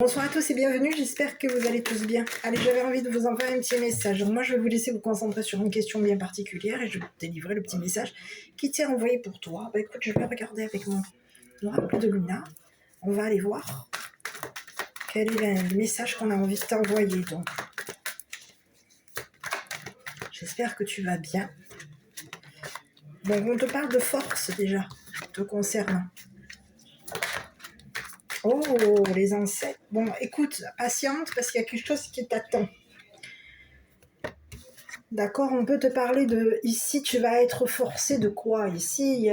Bonsoir à tous et bienvenue, j'espère que vous allez tous bien. Allez, j'avais envie de vous envoyer un petit message. Donc moi, je vais vous laisser vous concentrer sur une question bien particulière et je vais vous délivrer le petit message qui t'est envoyé pour toi. Bah écoute, je vais regarder avec mon oracle de Luna. On va aller voir quel est le message qu'on a envie de t'envoyer. Donc, j'espère que tu vas bien. Donc, on te parle de force déjà, te concernant. Oh, les ancêtres. Bon, écoute, patiente parce qu'il y a quelque chose qui t'attend. D'accord, on peut te parler de... Ici, tu vas être forcé de quoi? Ici,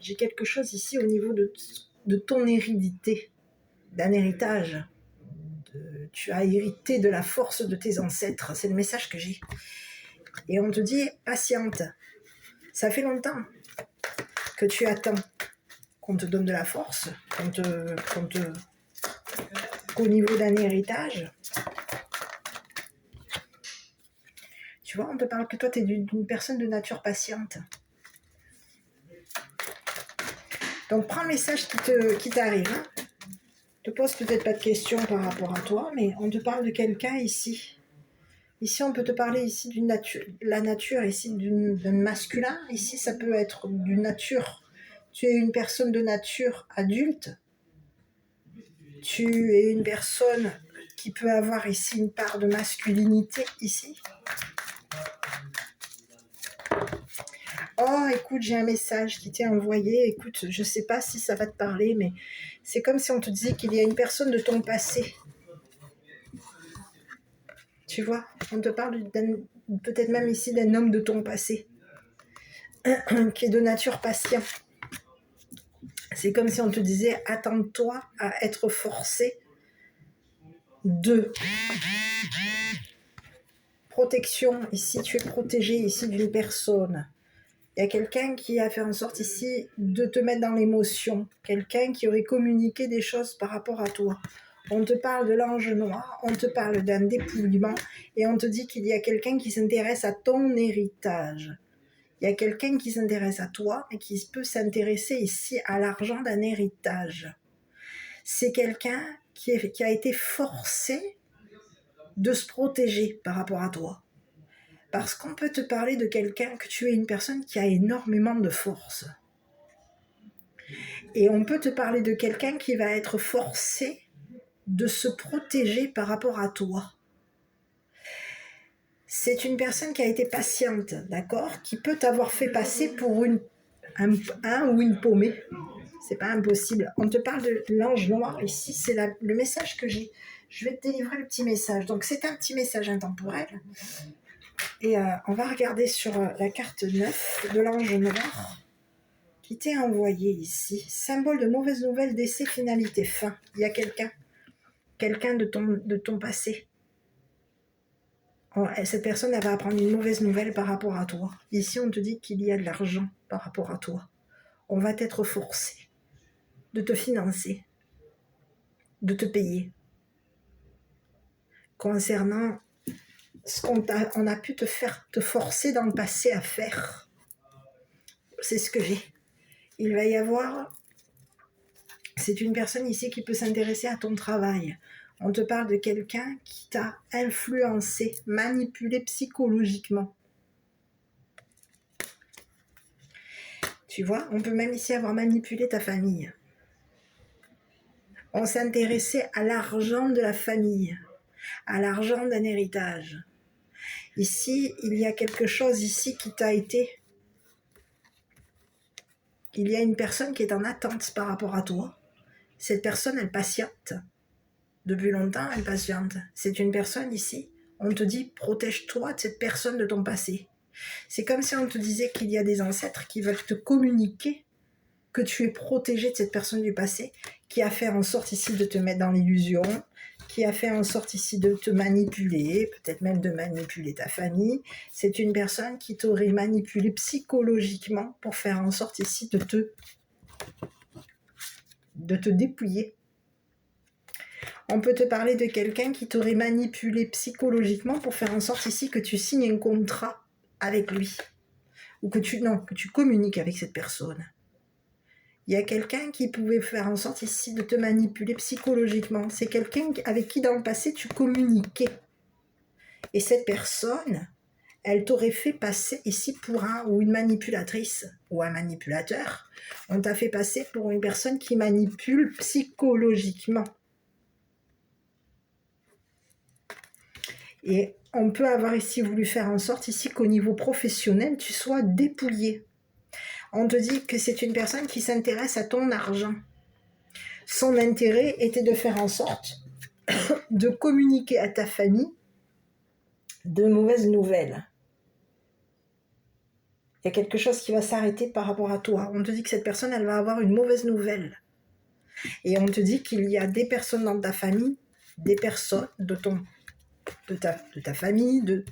j'ai quelque chose ici au niveau de ton hérédité, d'un héritage. Tu as hérité de la force de tes ancêtres. C'est le message que j'ai. Et on te dit, patiente. Ça fait longtemps que tu attends qu'on te donne de la force, qu'au niveau d'un héritage. Tu vois, on te parle que toi, tu es d'une personne de nature patiente. Donc, prends le message qui t'arrive. Hein. Je te pose peut-être pas de questions par rapport à toi, mais on te parle de quelqu'un ici. Ici, on peut te parler ici d'une nature, la nature ici d'un masculin. Ici, ça peut être d'une nature. Tu es une personne de nature adulte. Tu es une personne qui peut avoir ici une part de masculinité ici. Oh, écoute, j'ai un message qui t'est envoyé. Écoute, je sais pas si ça va te parler, mais c'est comme si on te disait qu'il y a une personne de ton passé. Tu vois, on te parle peut-être même ici d'un homme de ton passé, qui est de nature patient. C'est comme si on te disait, attends-toi à être forcé de protection. Ici, tu es protégé ici d'une personne. Il y a quelqu'un qui a fait en sorte ici de te mettre dans l'émotion. Quelqu'un qui aurait communiqué des choses par rapport à toi. On te parle de l'ange noir, on te parle d'un dépouillement et on te dit qu'il y a quelqu'un qui s'intéresse à ton héritage. Il y a quelqu'un qui s'intéresse à toi et qui peut s'intéresser ici à l'argent d'un héritage. C'est quelqu'un qui a été forcé de se protéger par rapport à toi. Parce qu'on peut te parler de quelqu'un que tu es une personne qui a énormément de force. Et on peut te parler de quelqu'un qui va être forcé de se protéger par rapport à toi. C'est une personne qui a été patiente, d'accord, qui peut t'avoir fait passer pour un ou une paumée. C'est pas impossible. On te parle de l'ange noir. Ici, c'est le message que j'ai. Je vais te délivrer le petit message. Donc, c'est un petit message intemporel. Et on va regarder sur la carte 9 de l'ange noir qui t'est envoyé ici. Symbole de mauvaise nouvelle, décès, finalité, fin. Il y a quelqu'un de ton passé. Cette personne, elle va apprendre une mauvaise nouvelle par rapport à toi. Ici, on te dit qu'il y a de l'argent par rapport à toi. On va t'être forcé de te financer, de te payer. Concernant ce on a pu te forcer dans le passé à faire. C'est ce que j'ai. Il va y avoir... C'est une personne ici qui peut s'intéresser à ton travail. On te parle de quelqu'un qui t'a influencé, manipulé psychologiquement. Tu vois, on peut même ici avoir manipulé ta famille. On s'intéressait à l'argent de la famille, à l'argent d'un héritage. Ici, il y a quelque chose ici qui t'a été... Il y a une personne qui est en attente par rapport à toi. Cette personne, elle patiente. Depuis longtemps, elle patiente. C'est une personne ici, on te dit, protège-toi de cette personne de ton passé. C'est comme si on te disait qu'il y a des ancêtres qui veulent te communiquer que tu es protégé de cette personne du passé, qui a fait en sorte ici de te mettre dans l'illusion, qui a fait en sorte ici de te manipuler, peut-être même de manipuler ta famille. C'est une personne qui t'aurait manipulé psychologiquement pour faire en sorte ici de te dépouiller. On peut te parler de quelqu'un qui t'aurait manipulé psychologiquement pour faire en sorte ici que tu signes un contrat avec lui. Ou que tu communiques avec cette personne. Il y a quelqu'un qui pouvait faire en sorte ici de te manipuler psychologiquement. C'est quelqu'un avec qui dans le passé tu communiquais. Et cette personne, elle t'aurait fait passer ici pour un ou une manipulatrice ou un manipulateur. On t'a fait passer pour une personne qui manipule psychologiquement. Et on peut avoir ici voulu faire en sorte ici qu'au niveau professionnel, tu sois dépouillé. On te dit que c'est une personne qui s'intéresse à ton argent. Son intérêt était de faire en sorte de communiquer à ta famille de mauvaises nouvelles. Il y a quelque chose qui va s'arrêter par rapport à toi. On te dit que cette personne, elle va avoir une mauvaise nouvelle. Et on te dit qu'il y a des personnes dans ta famille, des personnes de ta famille,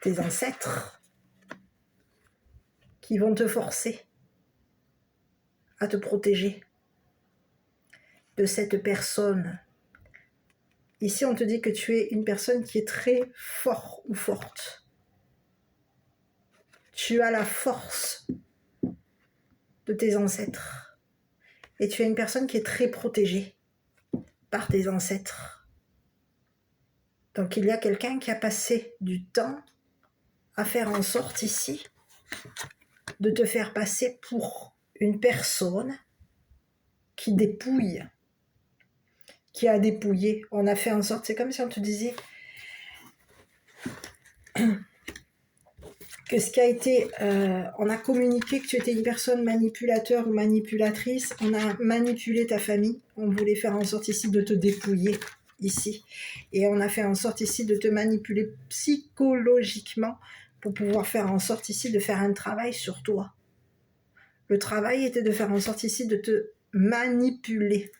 tes ancêtres, qui vont te forcer à te protéger de cette personne. Ici, on te dit que tu es une personne qui est très fort ou forte. Tu as la force de tes ancêtres. Et tu es une personne qui est très protégée par tes ancêtres. Donc, il y a quelqu'un qui a passé du temps à faire en sorte ici de te faire passer pour une personne qui dépouille, qui a dépouillé. On a fait en sorte, c'est comme si on te disait que ce qui a été, on a communiqué que tu étais une personne manipulateur ou manipulatrice, on a manipulé ta famille, on voulait faire en sorte ici de te dépouiller, ici, et on a fait en sorte ici de te manipuler psychologiquement pour pouvoir faire en sorte ici de faire un travail sur toi. Le travail était de faire en sorte ici de te manipuler.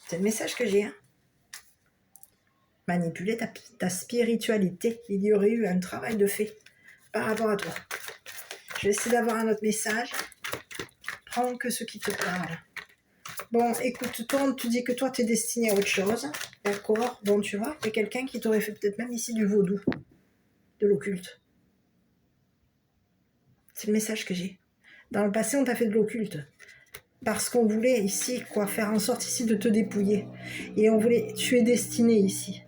C'est le message que j'ai, hein. Manipuler ta spiritualité. Il y aurait eu un travail de fait par rapport à toi. Je vais essayer d'avoir un autre message. Prends que ce qui te parle. Bon, écoute, toi, tu dis que toi, tu es destiné à autre chose. D'accord. Bon, tu vois, il y a quelqu'un qui t'aurait fait peut-être même ici du vaudou, de l'occulte. C'est le message que j'ai. Dans le passé, on t'a fait de l'occulte. Parce qu'on voulait ici, quoi, faire en sorte ici de te dépouiller. Et on voulait, tu es destiné ici.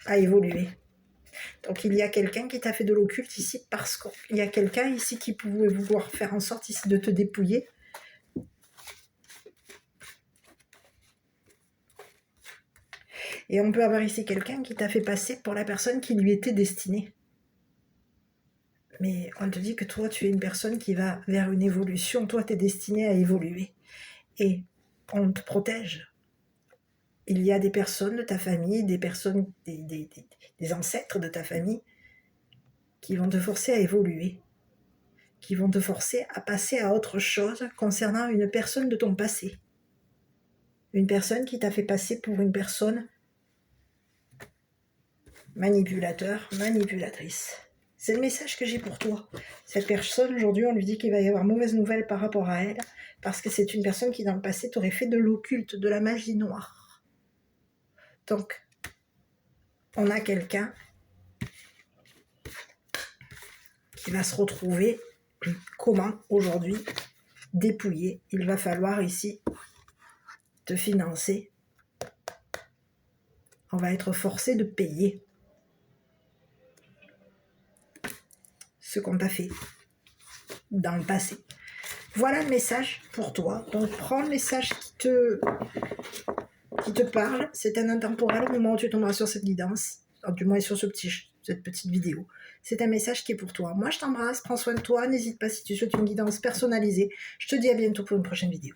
À évoluer. Donc il y a quelqu'un qui t'a fait de l'occulte ici parce qu'il y a quelqu'un ici qui pouvait vouloir faire en sorte ici de te dépouiller. Et on peut avoir ici quelqu'un qui t'a fait passer pour la personne qui lui était destinée. Mais on te dit que toi, tu es une personne qui va vers une évolution. Toi, tu es destiné à évoluer. Et on te protège. Il y a des personnes de ta famille, des personnes, des ancêtres de ta famille qui vont te forcer à évoluer, qui vont te forcer à passer à autre chose concernant une personne de ton passé. Une personne qui t'a fait passer pour une personne manipulateur, manipulatrice. C'est le message que j'ai pour toi. Cette personne, aujourd'hui, on lui dit qu'il va y avoir mauvaise nouvelle par rapport à elle, parce que c'est une personne qui, dans le passé, t'aurait fait de l'occulte, de la magie noire. Donc, on a quelqu'un qui va se retrouver comment, aujourd'hui, dépouillé. Il va falloir ici te financer. On va être forcé de payer ce qu'on t'a fait dans le passé. Voilà le message pour toi. Donc prends le message qui te parle. C'est un intemporel au moment où tu tomberas sur cette guidance, du moins sur cette petite vidéo. C'est un message qui est pour toi. Moi je t'embrasse, prends soin de toi. N'hésite pas si tu souhaites une guidance personnalisée. Je te dis à bientôt pour une prochaine vidéo.